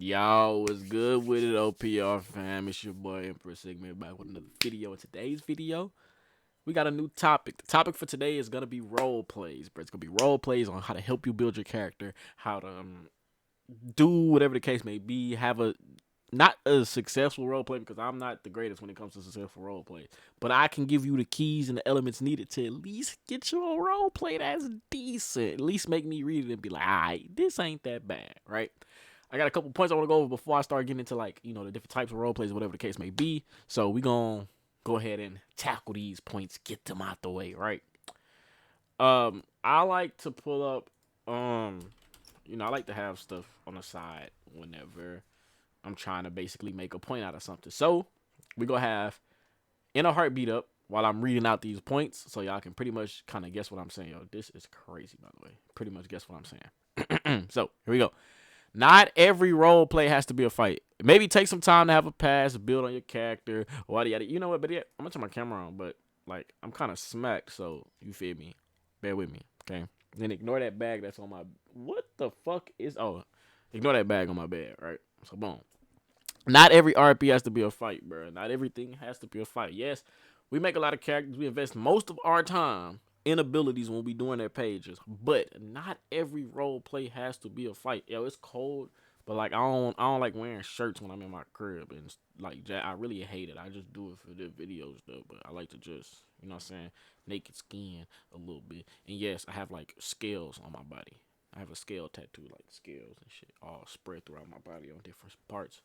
Yo, what's good with it, OPR fam? It's your boy Emperor Sigma back with another video. In today's video, we got a new topic. The topic for today is gonna be role plays, bro. It's gonna be role plays on how to help you build your character, how to do whatever the case may be. Have a not a successful role play because I'm not the greatest when it comes to successful role plays, but I can give you the keys and the elements needed to at least get you a role play that's decent. At least make me read it and be like, alright, this ain't that bad, right? I got a couple points I want to go over before I start getting into like the different types of role plays, whatever the case may be. So we gonna go ahead and tackle these points, get them out the way, right? I like to pull up, I like to have stuff on the side whenever I'm trying to basically make a point out of something. So we gonna have in a heartbeat up while I'm reading out these points, so y'all can pretty much kind of guess what I'm saying. Yo, this is crazy, by the way. Pretty much guess what I'm saying. So here we go. Not every role play has to be a fight. Maybe take some time to have a pass, build on your character, yada yada. You know what? But yeah, I'm gonna turn my camera on, but like I'm kind of smacked, so you feel me? Bear with me, okay? Then ignore that bag that's on my. What the fuck is? Oh, ignore that bag on my bed, right? So boom. Not every RP has to be a fight, bro. Not everything has to be a fight. Yes, we make a lot of characters. We invest most of our time in abilities when we doing their pages, but not every role play has to be a fight. Yo, it's cold, but like I don't like wearing shirts when I'm in my crib, and like I really hate it. I just do it for the videos though, but I like to just what I'm saying, naked skin a little bit. And yes, I have like scales on my body. I have a scale tattoo, like scales and shit, all spread throughout my body on different parts.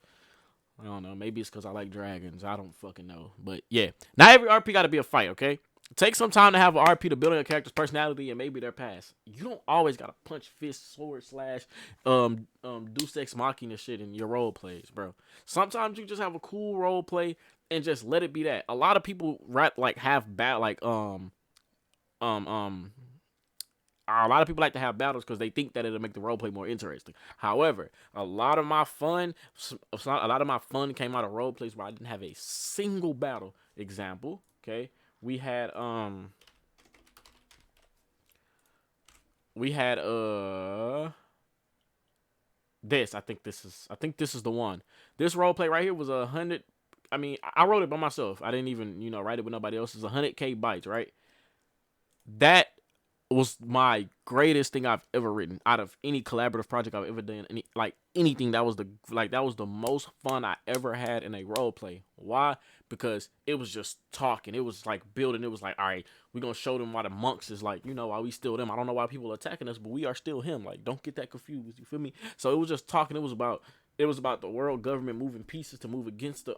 I don't know. Maybe it's because I like dragons. I don't fucking know. But yeah, not every RP got to be a fight. Okay, take some time to have an RP to build on your character's personality and maybe their past. You don't always gotta punch, fist, sword, slash, Deus Ex Machina shit in your role plays, bro. Sometimes you just have a cool role play and just let it be that. A lot of people like have bad um um a lot of people like to have battles because they think that it'll make the role play more interesting. However, a lot of my fun came out of role plays where I didn't have a single battle. Example, okay, we had we had this. I think this is the one. This role play right here was 100. I mean, I wrote it by myself. I didn't even write it with nobody else. It's 100K bytes, right? That was my greatest thing I've ever written out of any collaborative project I've ever done. Anything that was the most fun I ever had in a role play. Why? Because it was just talking. It was like building. It was like, all right, we're gonna show them why the monks is like, why we still them. I don't know why people are attacking us, but we are still him. Like, don't get that confused. You feel me? So it was just talking. It was about the world government moving pieces to move against the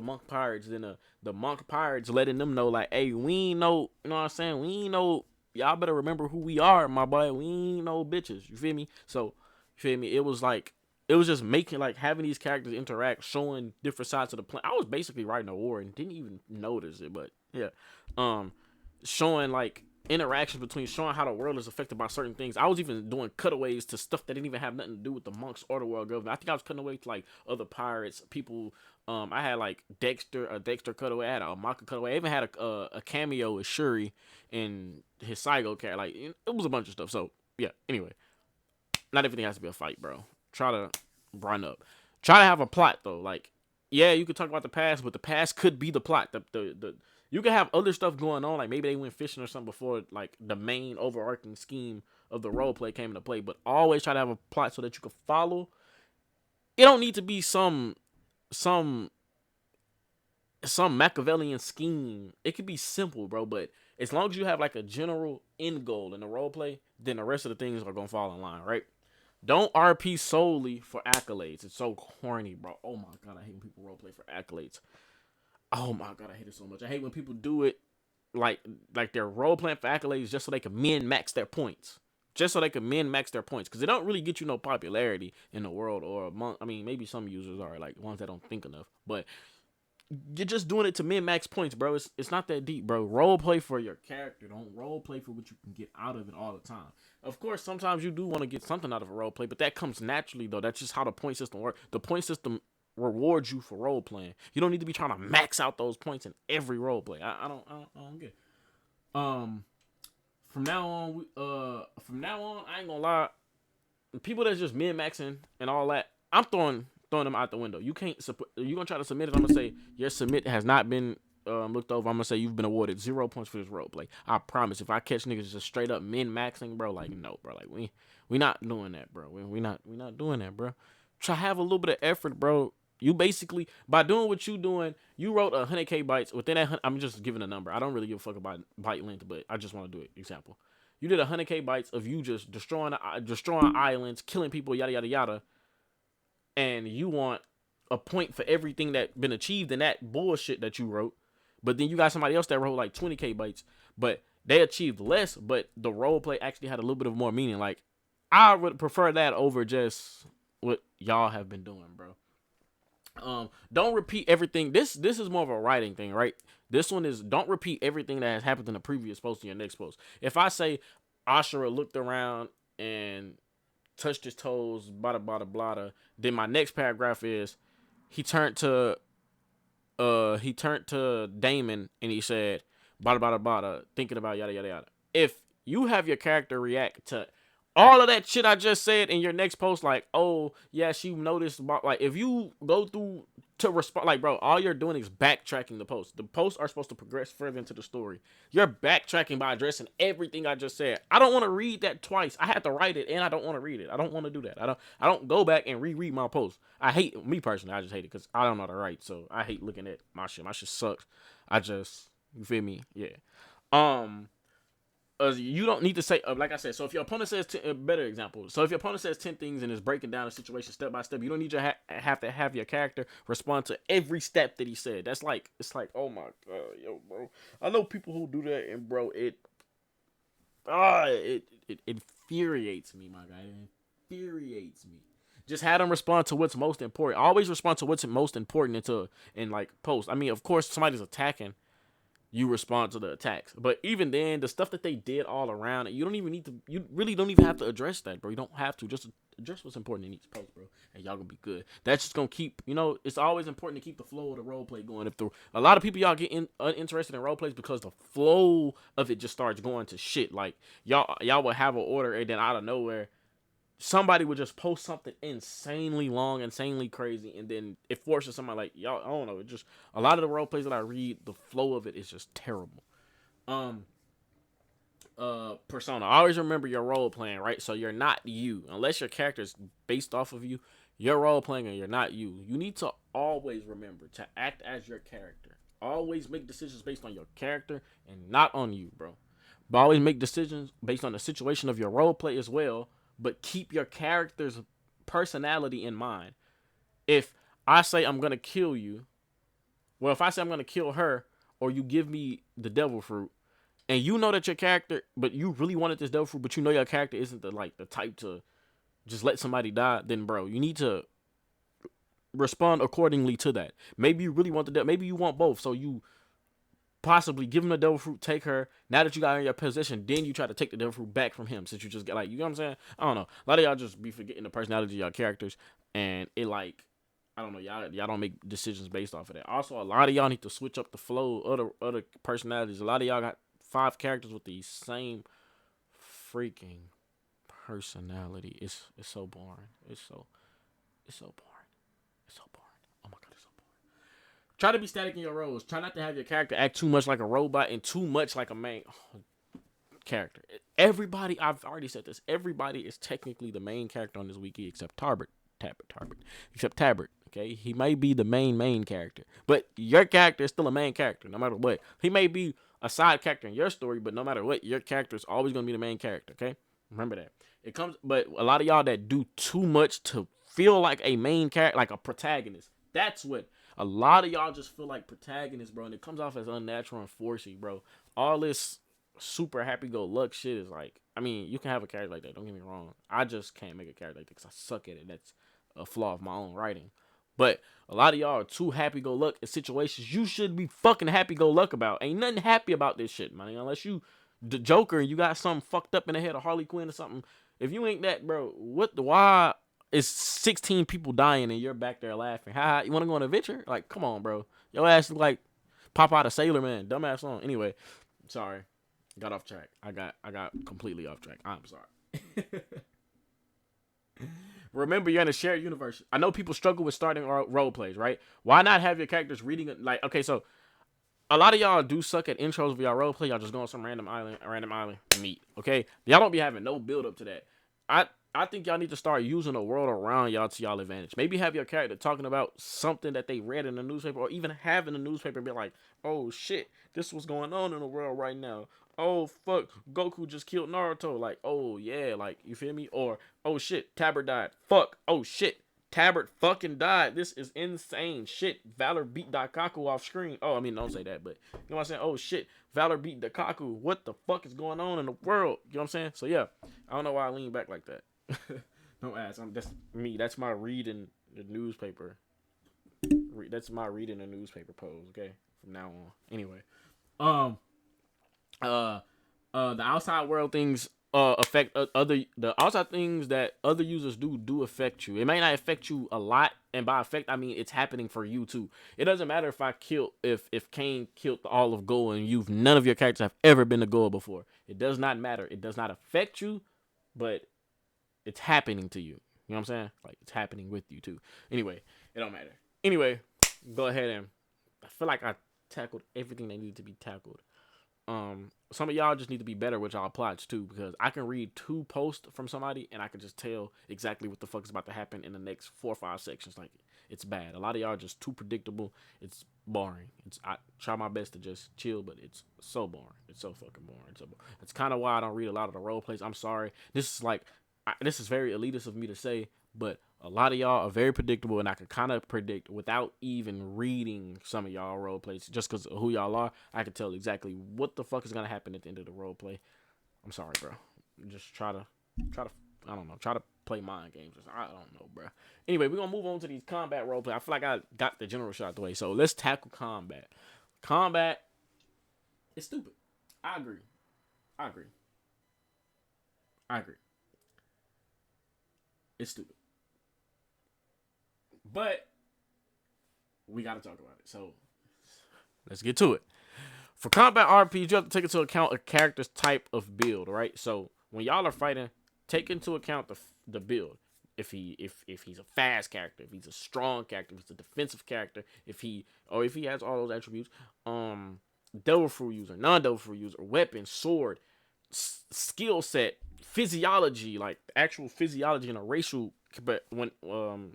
monk pirates. Then the monk pirates letting them know like, hey, we ain't no, you know what I'm saying? We ain't no, y'all better remember who we are, my boy. We ain't no bitches. You feel me? So, you feel me? It was just making like having these characters interact, showing different sides of the plan. I was basically writing a war and didn't even notice it, but yeah, showing like interactions between showing how the world is affected by certain things. I was even doing cutaways to stuff that didn't even have nothing to do with the monks or the world government. I think I was cutting away to like other pirates, people. I had like a Dexter cutaway. I had a Maka cutaway. I even had a cameo with Shuri and his Saigo character. Like it was a bunch of stuff. So yeah. Anyway, not everything has to be a fight, bro. Try to run up. Try to have a plot though. Like, yeah, you could talk about the past, but the past could be the plot. The you could have other stuff going on, like maybe they went fishing or something before like the main overarching scheme of the role play came into play. But always try to have a plot so that you can follow. It don't need to be some some Machiavellian scheme. It could be simple, bro, but as long as you have like a general end goal in the role play, then the rest of the things are gonna fall in line, right? Don't RP solely for accolades. It's so corny, bro. Oh my god, I hate when people role play for accolades. Oh my god, I hate it so much. I hate when people do it like they're role playing for accolades just so they can min max their points. Just so they can min max their points. Because they don't really get you no popularity in the world or among, I mean, maybe some users are like ones that don't think enough. But you're just doing it to min max points, bro. It's not that deep, bro. Role play for your character. Don't role play for what you can get out of it all the time. Of course, sometimes you do want to get something out of a role play, but that comes naturally though. That's just how the point system works. The point system rewards you for role playing. You don't need to be trying to max out those points in every role play. I don't get. Um, from now on, I ain't gonna lie. people that's just min maxing and all that, I'm throwing them out the window. You can't. You gonna try to submit it? I'm gonna say your submit has not been looked over. I'm gonna say you've been awarded 0 points for this role play. I promise. If I catch niggas just straight up min maxing, bro, like no, bro, like we not doing that, bro. We not doing that, bro. Try have a little bit of effort, bro. You basically by doing what you doing, you wrote 100K bytes within that. I'm just giving a number. I don't really give a fuck about byte length, but I just want to do it. Example. You did 100K bytes of you just destroying islands, killing people, yada yada yada, and you want a point for everything that been achieved in that bullshit that you wrote. But then you got somebody else that wrote like 20K bytes, but they achieved less, but the role play actually had a little bit of more meaning. Like I would prefer that over just what y'all have been doing, bro. Don't repeat everything. This is more of a writing thing, right? This one is don't repeat everything that has happened in the previous post in your next post. If I say Ashura looked around and touched his toes, blah blah blah, then my next paragraph is he turned to Damon and he said blah blah blah, thinking about yada yada yada. If you have your character react to all of that shit I just said in your next post, like, oh yeah, she noticed about, like, if you go through to respond, like, bro, all you're doing is backtracking the post. The posts are supposed to progress further into the story. You're backtracking by addressing everything I just said. I don't want to read that twice. I had to write it and I don't want to read it. I don't want to do that. I don't go back and reread my post. I hate, me personally, I just hate it because I don't know how to write. So I hate looking at my shit. My shit sucks. You feel me? Yeah. You don't need to say, like I said, so if your opponent says, a better example, so if your opponent says 10 things and is breaking down a situation step by step, you don't need to have to have your character respond to every step that he said. That's like, it's like, oh my God, yo, bro. I know people who do that, and bro, it infuriates me, my guy. It infuriates me. Just have them respond to what's most important. Always respond to what's most important in like post. I mean, of course, somebody's attacking, you respond to the attacks. But even then, the stuff that they did all around it, you don't even need to, you really don't even have to address that, bro. You don't have to. Just address what's important in each post, bro. And y'all gonna be good. That's just gonna keep, it's always important to keep the flow of the role play going. A lot of people, y'all get uninterested in role plays because the flow of it just starts going to shit. Like, y'all will have an order and then out of nowhere, somebody would just post something insanely long, insanely crazy, and then it forces somebody like y'all. I don't know. It just a lot of the role plays that I read, the flow of it is just terrible. Persona. Always remember your role playing, right? So you're not you, unless your character is based off of you. You're role playing, and you're not you. You need to always remember to act as your character. Always make decisions based on your character and not on you, bro. But always make decisions based on the situation of your role play as well, but keep your character's personality in mind. If I say I'm gonna kill you, well, if I say I'm gonna kill her, or you give me the devil fruit, and you know that your character, but you really wanted this devil fruit, but you know your character isn't the type to just let somebody die, then bro, you need to respond accordingly to that. Maybe you really want the devil, maybe you want both, so you possibly give him the devil fruit, take her. Now that you got in your possession, then you try to take the devil fruit back from him since you just get, like, you know what I'm saying? I don't know. A lot of y'all just be forgetting the personality of y'all characters, and it, like, I don't know, y'all don't make decisions based off of that. Also, a lot of y'all need to switch up the flow of other personalities. A lot of y'all got 5 characters with the same freaking personality. It's so boring. It's so boring. It's so boring. Oh my God, it's so boring. Try to be static in your roles. Try not to have your character act too much like a robot and too much like a main character. Everybody, I've already said this, everybody is technically the main character on this wiki except Tarbert. Except Tabert. Okay, he may be the main character, but your character is still a main character no matter what. He may be a side character in your story, but no matter what, your character is always going to be the main character. Okay, remember that. But a lot of y'all that do too much to feel like a main character, like a protagonist. That's what a lot of y'all just feel like protagonists, bro, and it comes off as unnatural and forcey, bro. All this super happy-go-luck shit is like, I mean, you can have a character like that. Don't get me wrong. I just can't make a character like that because I suck at it. That's a flaw of my own writing. But a lot of y'all are too happy-go-luck in situations you should be fucking happy-go-luck about. Ain't nothing happy about this shit, man. Unless you the Joker and you got something fucked up in the head of Harley Quinn or something. If you ain't that, bro, why is 16 people dying and you're back there laughing? You want to go on an adventure? Like, come on, bro. Your ass is like pop out of Sailor Man. Dumbass song. Anyway, sorry. Got off track. I got completely off track. I'm sorry. Remember, you're in a shared universe. I know people struggle with starting role plays, right? Why not have your characters reading like okay, so a lot of y'all do suck at intros of y'all role play. Y'all just go on some random island, meet. Okay, y'all don't be having no build up to that. I I think y'all need to start using the world around y'all to y'all advantage. Maybe have your character talking about something that they read in the newspaper, or even have in the newspaper and be like, "Oh shit, this was going on in the world right now. Oh fuck, Goku just killed Naruto. Like, oh yeah, like you feel me? Or oh shit, Tabard died. Fuck. Oh shit, Tabard fucking died. This is insane. Shit, Valor beat Dakaku off screen. Oh, I mean, don't say that, but you know what I'm saying? Oh shit, Valor beat Dakaku. What the fuck is going on in the world? You know what I'm saying? So yeah, I don't know why I lean back like that. Don't ask. That's me. That's my reading the newspaper. That's my reading the newspaper pose. Okay, from now on. Anyway, um, uh, the outside world things affect other the outside things that other users do affect you. It may not affect you a lot, and by affect I mean it's happening for you too. It doesn't matter if Kane killed all of Goa and you've none of your characters have ever been to Goa before. It does not matter. It does not affect you, but it's happening to you. You know what I'm saying? Like it's happening with you too. Anyway, it don't matter. Anyway, go ahead and I feel like I tackled everything that needed to be tackled. Some of y'all just need to be better with y'all plots too, because I can read 2 posts from somebody and I can just tell exactly what the fuck is about to happen in the next 4 or 5 sections. Like it's bad. A lot of y'all are just too predictable. It's boring. I try my best to just chill, but it's so boring. It's so fucking boring. It's kind of why I don't read a lot of the role plays. I'm sorry. This is very elitist of me to say, but a lot of y'all are very predictable, and I can kind of predict without even reading some of y'all role plays. Just because of who y'all are, I can tell exactly what the fuck is gonna happen at the end of the role play. I'm sorry, bro. Just try to, I don't know, try to play mind games. I don't know, bro. Anyway, we're gonna move on to these combat role play. I feel like I got the general shot out the way, so let's tackle combat. Combat is stupid. I agree. I agree. I agree. It's stupid. But we got to talk about it. So let's get to it. For combat RPG, you have to take into account a character's type of build, right? So when y'all are fighting, take into account the build. If he's a fast character, if he's a strong character, if he's a defensive character, if he has all those attributes, devil fruit user, non-devil fruit user, weapon, sword, skill set, physiology, like actual physiology and a racial, but when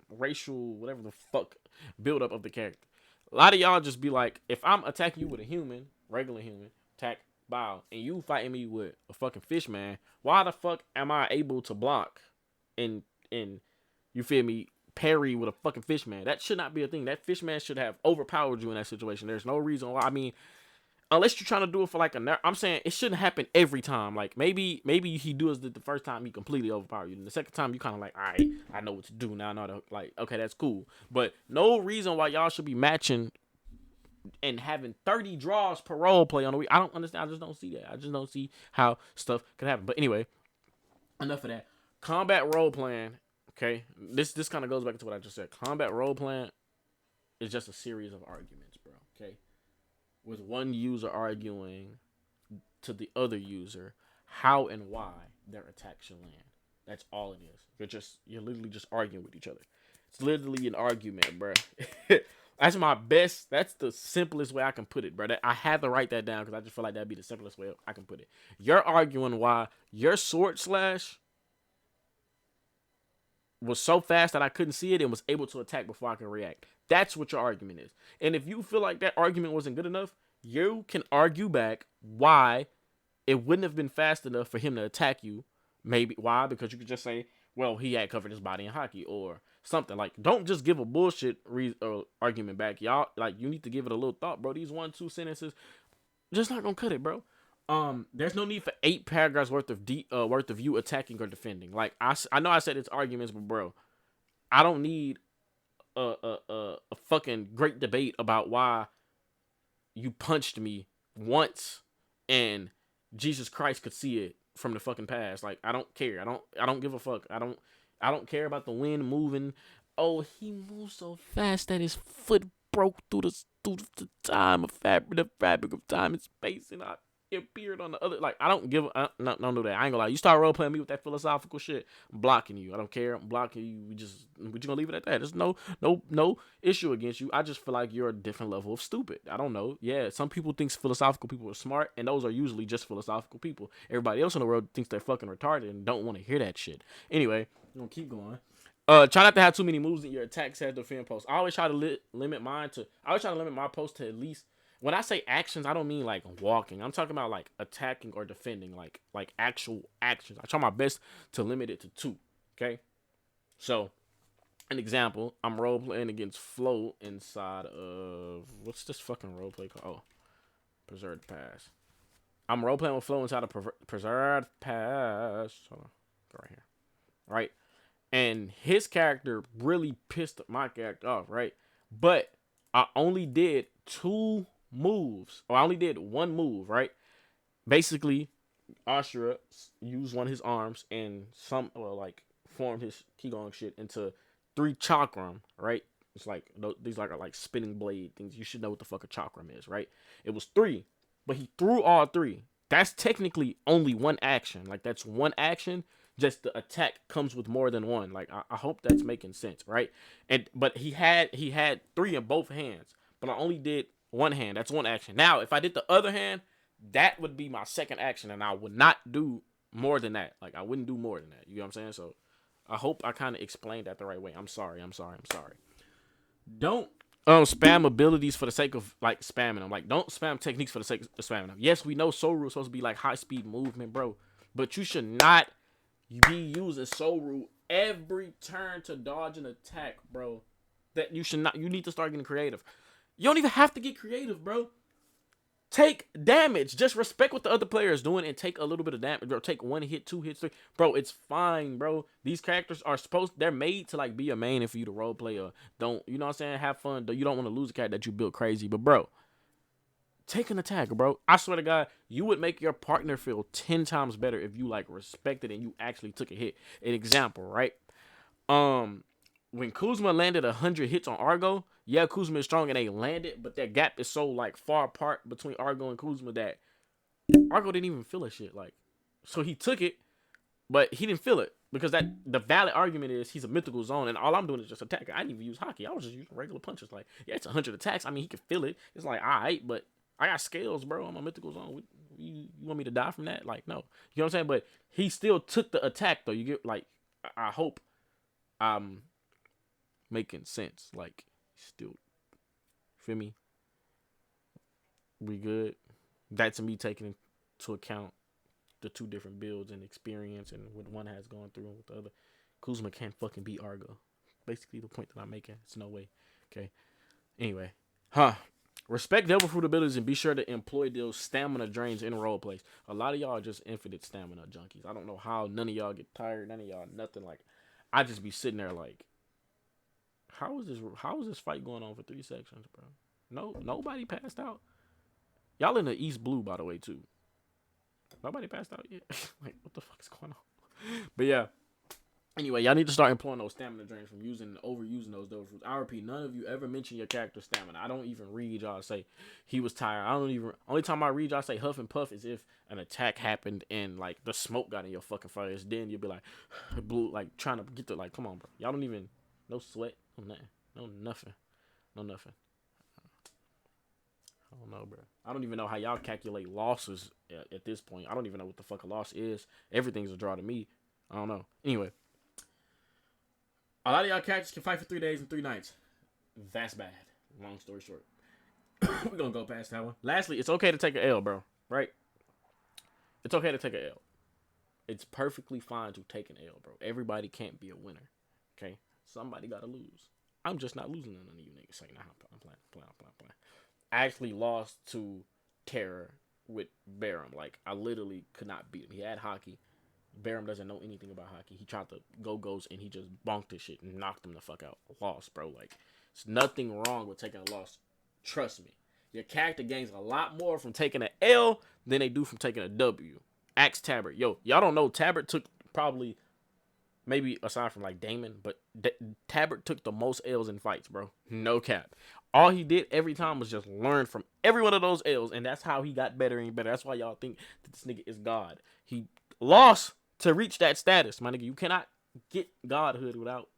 racial whatever the fuck build up of the character. A lot of y'all just be like, if I'm attacking you with a human, regular human, attack, bow, and you fighting me with a fucking fish man, why the fuck am I able to block and you feel me parry with a fucking fish man? That should not be a thing. That fish man should have overpowered you in that situation. There's no reason why. I mean, unless you're trying to do it for like I'm saying it shouldn't happen every time. Like maybe he does it the first time he completely overpower you, and the second time you kind of like, all right, I know what to do now. Not like okay, that's cool, but no reason why y'all should be matching and having 30 draws per role play on the week. I don't understand. I just don't see that. I just don't see how stuff can happen. But anyway, enough of that. Combat role playing. Okay, this kind of goes back to what I just said. Combat role playing is just a series of arguments, bro. Okay, with one user arguing to the other user how and why their attack should land. That's all it is. You're literally just arguing with each other. It's literally an argument, bro. That's my best. That's the simplest way I can put it, bro. I had to write that down because I just feel like that'd be the simplest way I can put it. You're arguing why your sword slash was so fast that I couldn't see it and was able to attack before I could react. That's what your argument is. And if you feel like that argument wasn't good enough, you can argue back why it wouldn't have been fast enough for him to attack you. Maybe why? Because you could just say, well, he had covered his body in hockey or something. Like, don't just give a bullshit argument back, y'all. Like, you need to give it a little thought, bro. These 1-2 sentences just not gonna cut it, bro. There's no need for 8 paragraphs worth of you attacking or defending. Like, I know I said it's arguments, but bro, I don't need a fucking great debate about why you punched me once and Jesus Christ could see it from the fucking past. Like, I don't care. I don't give a fuck. I don't care about the wind moving. Oh, he moved so fast that his foot broke through the time of the fabric of time and space, and appeared on the other. Like, I don't give no do that. I ain't gonna lie. You start role playing me with that philosophical shit, I'm blocking you. I don't care. I'm blocking you. We just gonna leave it at that. There's no issue against you. I just feel like you're a different level of stupid. I don't know. Yeah, some people think philosophical people are smart, and those are usually just philosophical people. Everybody else in the world thinks they're fucking retarded and don't want to hear that shit. Anyway, I'm gonna keep going. Try not to have too many moves in your attack, set, defend post. I always try to limit mine to. I always try to limit my post to at least. When I say actions, I don't mean like walking. I'm talking about like attacking or defending, like actual actions. I try my best to limit it to 2. Okay, so an example: I'm role playing against Flo inside of what's this fucking role play called? Oh, Preserved Pass. I'm role playing with Flo inside of Preserved Pass. Hold on, go right here. Right. And his character really pissed my character off, right? But I only did 2 moves, or I only did 1 move, right? Basically, Ashura used one of his arms and like formed his Qigong shit into 3 chakram, right? It's like these are like spinning blade things. You should know what the fuck a chakram is, right? It was 3, but he threw all 3. That's technically only 1 action. Like, that's 1 action. Just the attack comes with more than 1. Like, I hope that's making sense, right? But he had 3 in both hands, but I only did 1 hand. That's 1 action. Now, if I did the other hand, that would be my second action, and I would not do more than that. Like, I wouldn't do more than that. You know what I'm saying? So I hope I kind of explained that the right way. I'm sorry. Don't spam abilities for the sake of like spamming them. Like, don't spam techniques for the sake of spamming them. Yes, we know Soul Rule is supposed to be like high speed movement, bro, but you should not be using Soul Rule every turn to dodge an attack, bro. That you should not. You need to start getting creative. You don't even have to get creative, bro. Take damage. Just respect what the other player is doing and take a little bit of damage, bro. Take 1 hit, 2 hits, 3. Bro, it's fine, bro. These characters are they're made to like be a main and for you to role play or don't, you know what I'm saying? Have fun. You don't want to lose a character that you built crazy, but bro, take an attack, bro. I swear to God, you would make your partner feel 10 times better if you like respected and you actually took a hit. An example, right? When Kuzma landed 100 hits on Argo, yeah, Kuzma is strong and they landed, but that gap is so like far apart between Argo and Kuzma that Argo didn't even feel a shit. Like, so he took it, but he didn't feel it because that the valid argument is he's a mythical zone, and all I'm doing is just attacking. I didn't even use hockey. I was just using regular punches. Like, yeah, it's 100 attacks. I mean, he can feel it. It's like, all right, but I got scales, bro. I'm a mythical zone. You want me to die from that? Like, no. You know what I'm saying? But he still took the attack, though. You get, like, I hope I'm making sense. Like, still, feel me? We good? That's me taking into account the 2 different builds and experience and what one has gone through and what the other. Kuzma can't fucking beat Argo. Basically, the point that I'm making. It's no way. Okay. Anyway. Respect devil fruit abilities and be sure to employ those stamina drains in role plays. A lot of y'all are just infinite stamina junkies. I don't know how none of y'all get tired. None of y'all nothing. Like, I just be sitting there like, how is this fight going on for 3 sections, bro? Nobody passed out. Y'all in the East Blue, by the way, too. Nobody passed out yet. Like, what the fuck is going on? But yeah. Anyway, y'all need to start employing those stamina drains from overusing those devil fruits. I repeat, none of you ever mention your character's stamina. I don't even read y'all say he was tired. Only time I read y'all say huff and puff is if an attack happened and like the smoke got in your fucking face. Then you'll be like, blue, like trying to get the, like, come on, bro. Y'all don't even, no sweat, no nothing. No nothing. I don't know, bro. I don't even know how y'all calculate losses at this point. I don't even know what the fuck a loss is. Everything's a draw to me. I don't know. Anyway. A lot of y'all characters can fight for 3 days and 3 nights. That's bad. Long story short. We're going to go past that one. Lastly, it's okay to take an L, bro. Right? It's okay to take an L. It's perfectly fine to take an L, bro. Everybody can't be a winner. Okay? Somebody got to lose. I'm just not losing to none of you niggas. Saying, nah, I'm playing. I actually lost to Terror with Barum. Like, I literally could not beat him. He had hockey. Barum doesn't know anything about hockey. He tried to go-go's and he just bonked his shit and knocked him the fuck out. Lost, bro. Like, there's nothing wrong with taking a loss. Trust me. Your character gains a lot more from taking an L than they do from taking a W. Axe Tabard. Yo, y'all don't know. Tabard took probably, maybe aside from like Damon, but Tabard took the most L's in fights, bro. No cap. All he did every time was just learn from every one of those L's, and that's how he got better and better. That's why y'all think that this nigga is God. He lost to reach that status, my nigga. You cannot get godhood without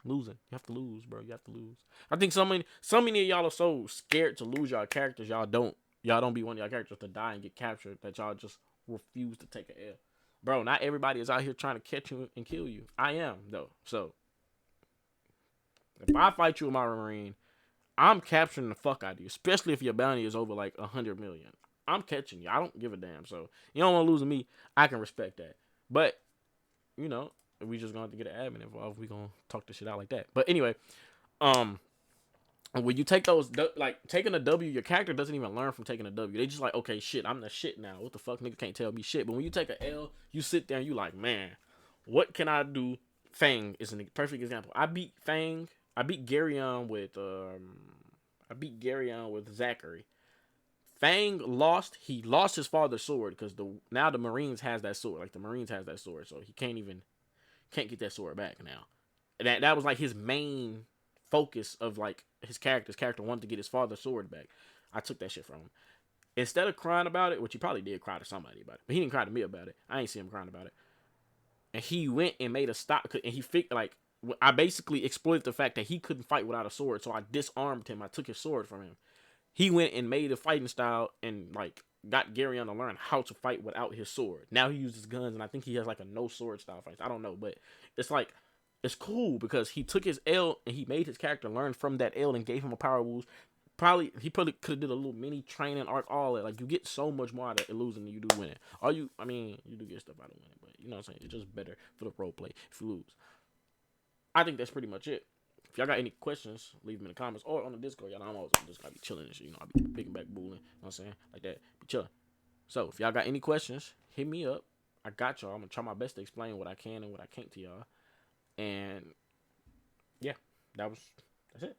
losing. You have to lose, bro. You have to lose. I think so many of y'all are so scared to lose y'all characters. Y'all don't be wanting y'all characters to die and get captured that y'all just refuse to take a L. Bro, not everybody is out here trying to catch you and kill you. I am though. So if I fight you with my Marine, I'm capturing the fuck out of you, especially if your bounty is over like 100 million. I'm catching you. I don't give a damn. So you don't want to lose to me. I can respect that. But you know, we just gonna have to get an admin involved. We gonna talk this shit out like that. But anyway, um, when you take those, like taking a W, your character doesn't even learn from taking a W. They just like, okay, shit, I'm the shit now. What the fuck, nigga can't tell me shit. But when you take a L, you sit there and you like, man, what can I do? Fang is a perfect example. I beat Fang. I beat Gary on with Zachary. Fang lost. He lost his father's sword because now the Marines has that sword. Like the Marines has that sword, so he can't get that sword back now. And that was like his main focus of like his character. His character wanted to get his father's sword back. I took that shit from him. Instead of crying about it, which he probably did cry to somebody about it, but he didn't cry to me about it. I ain't see him crying about it. And he went and made a stop, and he figured like I basically exploited the fact that he couldn't fight without a sword, so I disarmed him. I took his sword from him. He went and made a fighting style and like got Gary on to learn how to fight without his sword. Now he uses guns, and I think he has like a no sword style fight. I don't know, but it's like it's cool because he took his L and he made his character learn from that L and gave him a power boost. He probably could have did a little mini training arc, all that. Like you get so much more out of losing than you do winning. You do get stuff out of winning, but you know what I'm saying. It's just better for the role play if you lose. I think that's pretty much it. If y'all got any questions, leave them in the comments or on the Discord. Y'all know I'm always just gotta be chilling and shit. You know, I be picking back bullying. You know what I'm saying? Like that. Be chilling. So if y'all got any questions, hit me up. I got y'all. I'm gonna try my best to explain what I can and what I can't to y'all. And yeah, that's it.